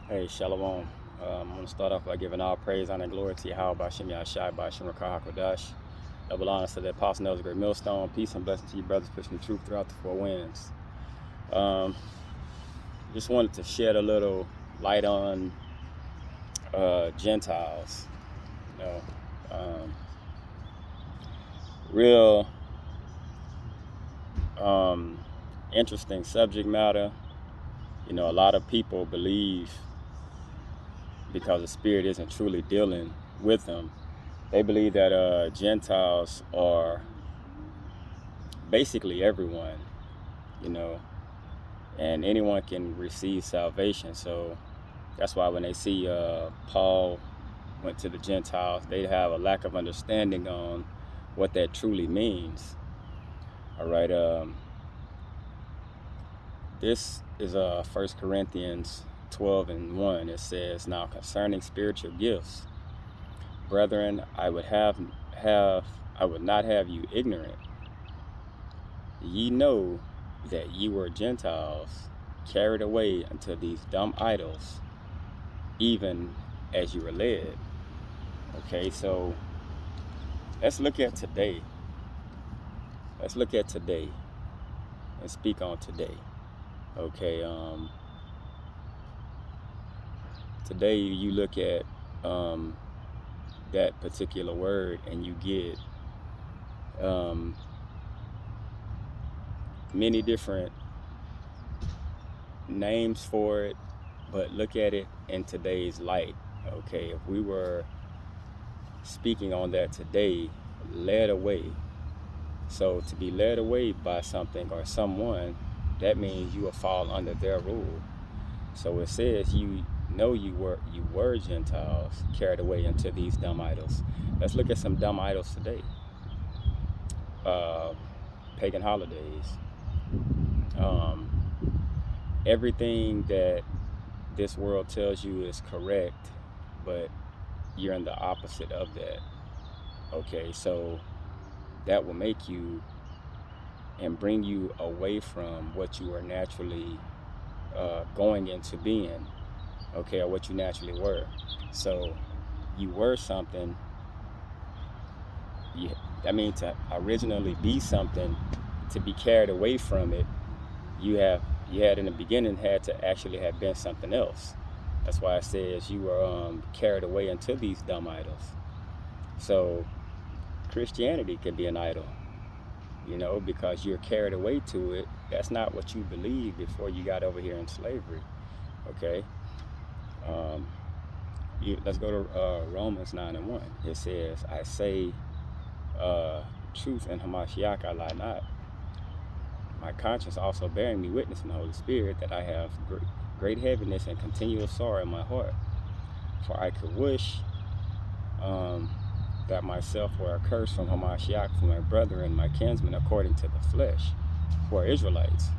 Hey, Shalom. I'm going to start off by giving all praise, honor, and glory to Yahweh, Bashim Yahshai, Bashim Rakah HaKodash. Double honor to the Apostle Noah's great millstone. Peace and blessing to you, brothers, pushing the truth throughout the four winds. Um, just wanted to shed a little light on Gentiles. You know, real interesting subject matter. You know, a lot of people believe because the Spirit isn't truly dealing with them, they believe that Gentiles are basically everyone, you know, and anyone can receive salvation. So that's why when they see Paul went to the Gentiles, they have a lack of understanding on what that truly means. All right. This is 1 Corinthians 12:1. It says, "Now concerning spiritual gifts, brethren, I would not have you ignorant. Ye know that ye were Gentiles, carried away unto these dumb idols, even as you were led." Okay, so let's look at today. Let's look at today and speak on today. Okay, today you look at that particular word and you get many different names for it, but look at it in today's light. Okay, if we were speaking on that today, led away. So to be led away by something or someone, that means you will fall under their rule. So it says you know you were Gentiles, carried away into these dumb idols. Let's look at some dumb idols today. Pagan holidays. Everything that this world tells you is correct, but you're in the opposite of that. Okay, so that will make you and bring you away from what you are naturally going into being, okay, or what you naturally were. So you were something. To originally be something, to be carried away from it, you had in the beginning had to actually have been something else. That's why it says you were carried away into these dumb idols. So Christianity can be an idol, you know, because you're carried away to it. That's not what you believed before you got over here in slavery. Okay. Let's go to Romans 9:1. It says, "I say truth in Hamashiach, I lie not. My conscience also bearing me witness in the Holy Spirit that I have great heaviness and continual sorrow in my heart. For I could wish that myself were accursed from Hamashiach, from my brethren, my kinsmen, according to the flesh," who are Israelites.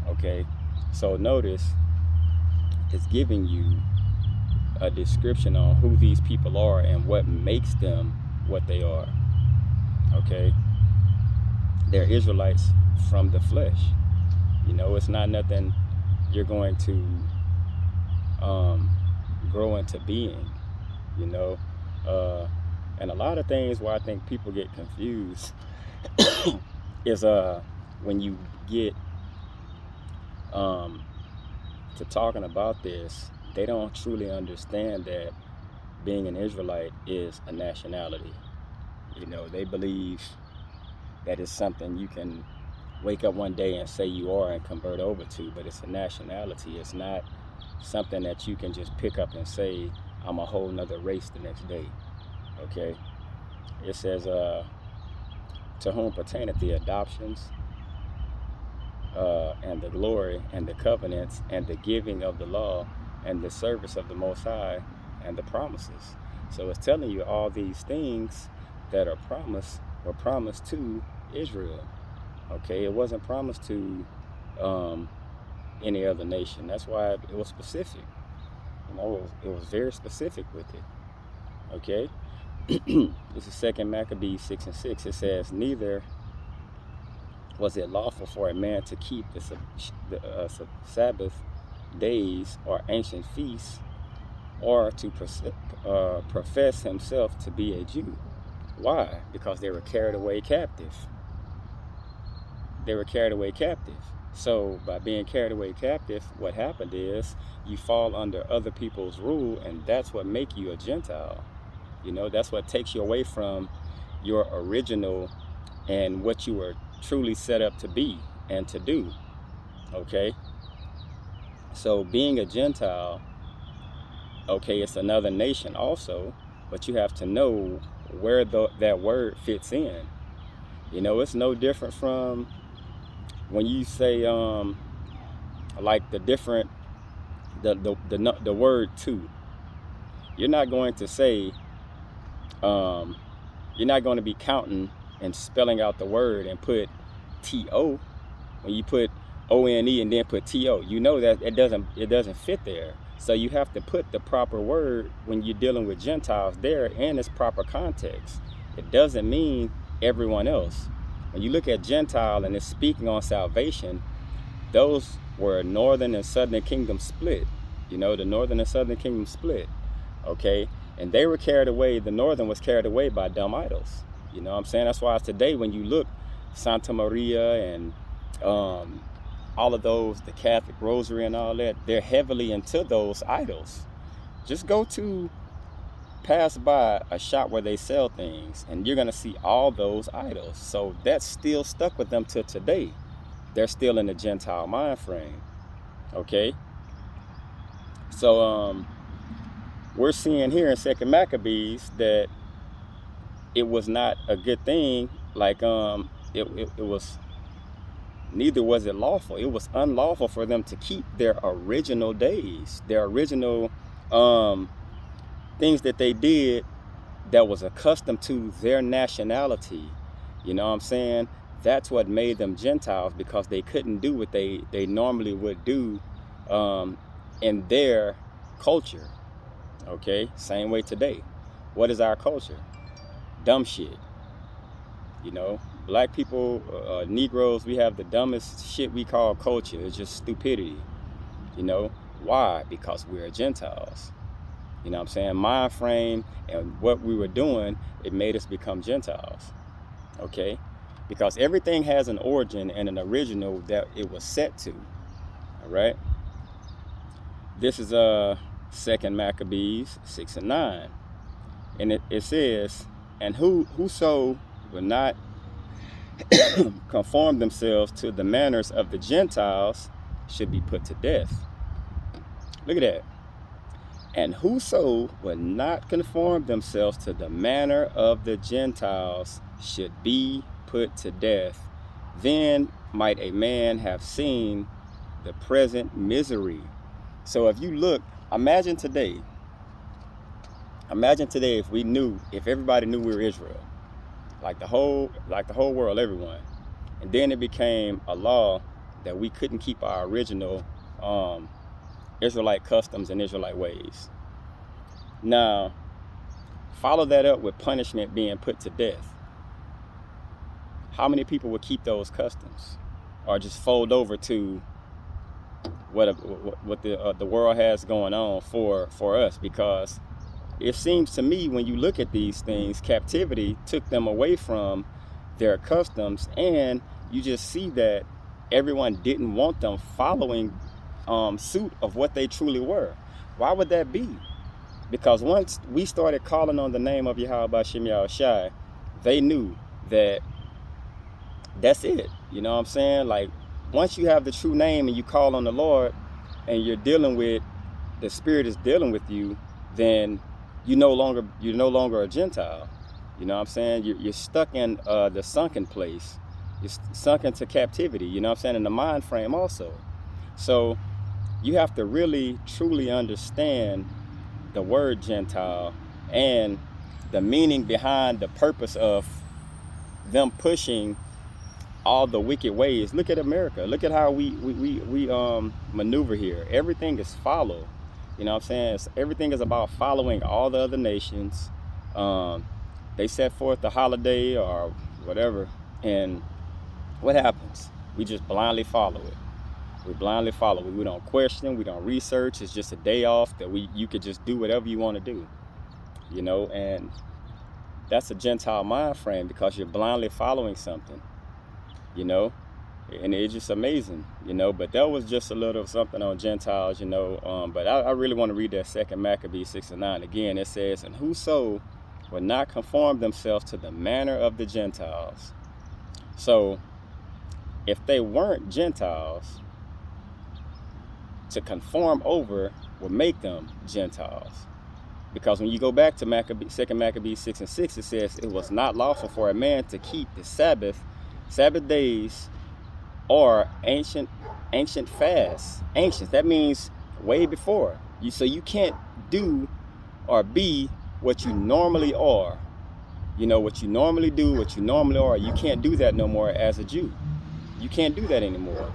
Okay, so notice it's giving you a description on who these people are and what makes them what they are. Okay, they're Israelites from the flesh. You know, it's not nothing you're going to grow into being, you know. And a lot of things where I think people get confused is when you get to talking about this, they don't truly understand that being an Israelite is a nationality. You know, they believe that it's something you can wake up one day and say you are and convert over to, but it's a nationality. It's not something that you can just pick up and say, I'm a whole nother race the next day. Okay? It says, to whom pertaineth the adoptions, and the glory, and the covenants, and the giving of the law, and the service of the Most High, and the promises. So it's telling you all these things that are promised were promised to Israel. Okay, it wasn't promised to any other nation. That's why it was specific. You know, it was very specific with it. Okay, this is 2 Maccabees 6:6. It says, "Neither was it lawful for a man to keep the Sabbath days or ancient feasts, or to profess himself to be a Jew. Why? Because they were carried away captive. They were carried away captive. So by being carried away captive, what happened is you fall under other people's rule, and that's what make you a Gentile. You know, that's what takes you away from your original and what you were truly set up to be and to do. Okay? So being a Gentile, okay, it's another nation also, but you have to know where that word fits in. You know, it's no different from when you say like the word to. You're not going to say you're not going to be counting and spelling out the word and put to. When you put one and then put to, you know that it doesn't fit there. So you have to put the proper word when you're dealing with Gentiles there in its proper context. It doesn't mean everyone else. When you look at Gentile and it's speaking on salvation, those were northern and southern kingdom split. You know, the northern and southern kingdom split. Okay? And they were carried away, the northern was carried away by dumb idols. You know what I'm saying? That's why today when you look, Santa Maria and all of those, the Catholic Rosary and all that, they're heavily into those idols. Just pass by a shop where they sell things, and you're going to see all those idols. So that's still stuck with them to today. They're still in the Gentile mind frame. Okay? So we're seeing here in 2 Maccabees that it was not a good thing. Like it was, neither was it lawful. It was unlawful for them to keep their original days, their original things that they did that was accustomed to their nationality. You know what I'm saying? That's what made them Gentiles, because they couldn't do what they normally would do in their culture. Okay? Same way today. What is our culture? Dumb shit. You know, black people, Negroes, we have the dumbest shit we call culture. It's just stupidity. You know, why? Because we're Gentiles. You know what I'm saying? Mind frame and what we were doing, it made us become Gentiles. Okay? Because everything has an origin and an original that it was set to. All right? This is 2 Maccabees 6 and 9. And it says, and whoso will not conform themselves to the manners of the Gentiles should be put to death. Look at that. And whoso will not conform themselves to the manner of the Gentiles should be put to death. Then might a man have seen the present misery. So if you look, imagine today if everybody knew we were Israel, like the whole world, everyone, and then it became a law that we couldn't keep our original Israelite customs and Israelite ways. Now, follow that up with punishment being put to death. How many people would keep those customs, or just fold over to what the world has going on for us? Because it seems to me, when you look at these things, captivity took them away from their customs, and you just see that everyone didn't want them following suit of what they truly were. Why would that be? Because once we started calling on the name of Yahweh B'Shem Yahushai, they knew that that's it. You know what I'm saying? Like, once you have the true name and you call on the Lord and you're dealing with, the Spirit is dealing with you, then you're no longer a Gentile. You know what I'm saying? You're stuck in the sunken place. You're sunk into captivity, you know what I'm saying, in the mind frame also. So you have to really, truly understand the word Gentile and the meaning behind the purpose of them pushing all the wicked ways. Look at America. Look at how we maneuver here. Everything is follow. You know what I'm saying? Everything is about following all the other nations. They set forth the holiday or whatever, and what happens? We just blindly follow it. We blindly follow. We don't question. We don't research. It's just a day off that you could just do whatever you want to do, you know. And that's a Gentile mind frame because you're blindly following something, you know. And it's just amazing, you know. But that was just a little something on Gentiles, you know. But I really want to read that 2 Maccabees 6:9 again. It says, "And whoso will not conform themselves to the manner of the Gentiles." So if they weren't Gentiles, to conform over would make them Gentiles. Because when you go back to 2 Maccabees 6:6, it says, "It was not lawful for a man to keep the Sabbath days, or ancient fasts." Ancient, that means way before. So you can't do or be what you normally are. You know, what you normally do, what you normally are, you can't do that no more as a Jew. You can't do that anymore.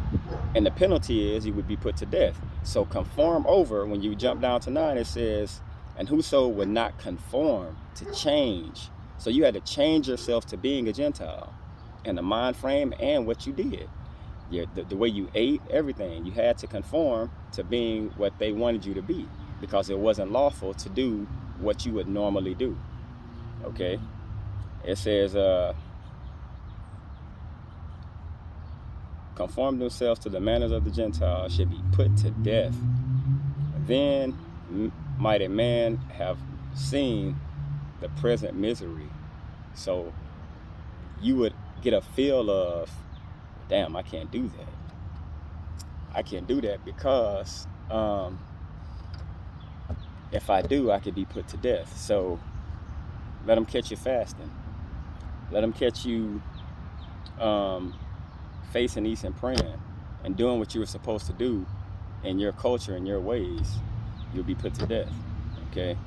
And the penalty is you would be put to death. So conform over, when you jump down to 9, it says, "And whoso would not conform," to change. So you had to change yourself to being a Gentile in the mind frame and what you did. The way you ate, everything. You had to conform to being what they wanted you to be, because it wasn't lawful to do what you would normally do. Okay? It says, "Conform themselves to the manners of the Gentiles should be put to death. Then might a man have seen the present misery." So you would get a feel of, damn, I can't do that. I can't do that because if I do, I could be put to death. So let them catch you fasting. Let them catch you facing east and praying and doing what you were supposed to do in your culture and your ways. You'll be put to death. Okay.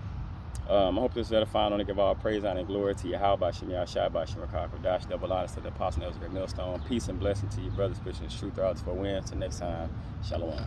I hope this is edifying. I want to give all praise, honor, and glory to Yahweh, Shem Yahshua, Shem Rakak, Dash, double honors to the apostle, Great Millstone. Peace and blessing to you, brothers, Christians, truth, throughout the 4 winds. Till next time, Shalom.